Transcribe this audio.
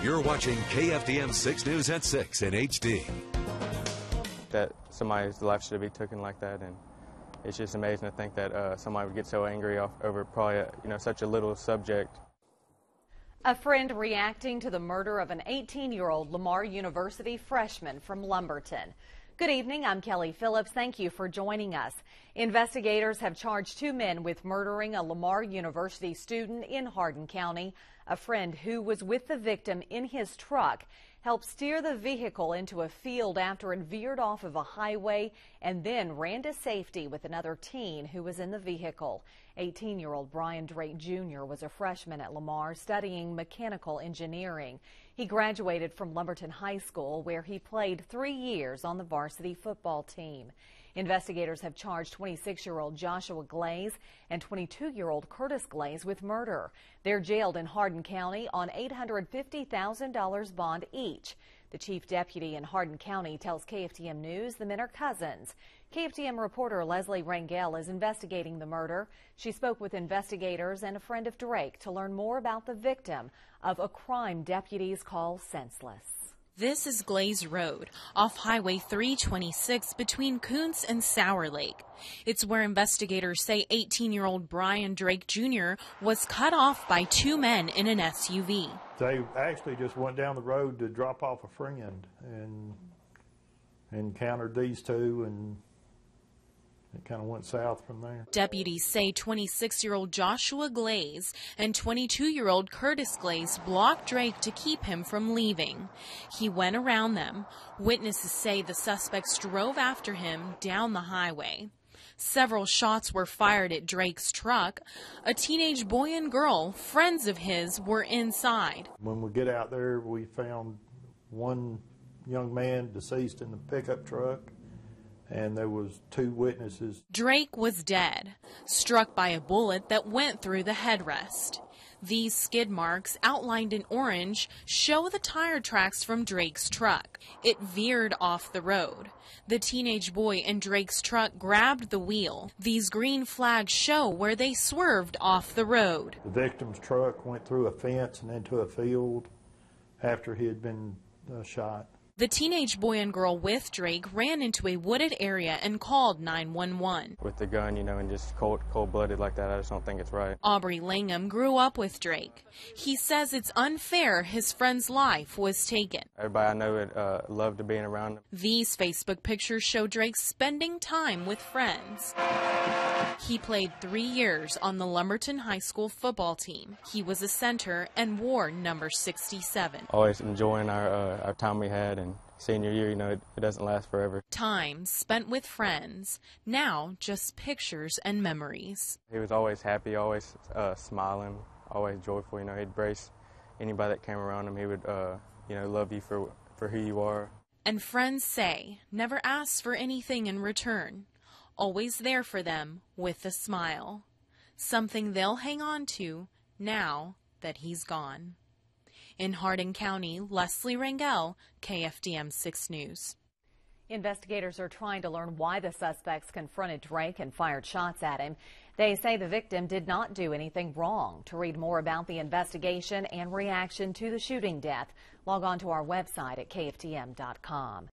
You're watching KFDM 6 News at 6 in HD. That somebody's life should be taken like that, and it's just amazing to think that somebody would get so angry over probably such a little subject. A friend reacting to the murder of an 18-year-old Lamar University freshman from Lumberton. Good evening, I'm Kelly Phillips. Thank you for joining us. Investigators have charged 2 men with murdering a Lamar University student in Hardin County. A friend who was with the victim in his truck helped steer the vehicle into a field after it veered off of a highway and then ran to safety with another teen who was in the vehicle. 18-year-old Brian Drake Jr. was a freshman at Lamar studying mechanical engineering. He graduated from Lumberton High School, where he played 3 years on the varsity football team. Investigators have charged 26-year-old Joshua Glaze and 22-year-old Curtis Glaze with murder. They're jailed in Hardin County on $850,000 bond each. The chief deputy in Hardin County tells KFDM News the men are cousins. KFDM reporter Leslie Rangel is investigating the murder. She spoke with investigators and a friend of Drake to learn more about the victim of a crime deputies call senseless. This is Glaze Road, off Highway 326 between Kuntz and Sour Lake. It's where investigators say 18-year-old Brian Drake Jr. was cut off by 2 men in an SUV. They actually just went down the road to drop off a friend and encountered these 2, and it kind of went south from there. Deputies say 26-year-old Joshua Glaze and 22-year-old Curtis Glaze blocked Drake to keep him from leaving. He went around them. Witnesses say the suspects drove after him down the highway. Several shots were fired at Drake's truck. A teenage boy and girl, friends of his, were inside. When we get out there, we found one young man deceased in the pickup truck, and there was 2 witnesses. Drake was dead, struck by a bullet that went through the headrest. These skid marks, outlined in orange, show the tire tracks from Drake's truck. It veered off the road. The teenage boy in Drake's truck grabbed the wheel. These green flags show where they swerved off the road. The victim's truck went through a fence and into a field after he had been shot. The teenage boy and girl with Drake ran into a wooded area and called 911. With the gun, and just cold-blooded like that, I just don't think it's right. Aubrey Langham grew up with Drake. He says it's unfair his friend's life was taken. Everybody I know loved being around him. These Facebook pictures show Drake spending time with friends. He played 3 years on the Lumberton High School football team. He was a center and wore number 67. Always enjoying our time we had, and senior year, it doesn't last forever. Time spent with friends, now just pictures and memories. He was always happy, always smiling, always joyful. He'd embrace anybody that came around him. He would, love you for who you are. And friends say, never ask for anything in return. Always there for them with a smile. Something they'll hang on to now that he's gone. In Hardin County, Leslie Rangel, KFDM 6 News. Investigators are trying to learn why the suspects confronted Drake and fired shots at him. They say the victim did not do anything wrong. To read more about the investigation and reaction to the shooting death, log on to our website at KFDM.com.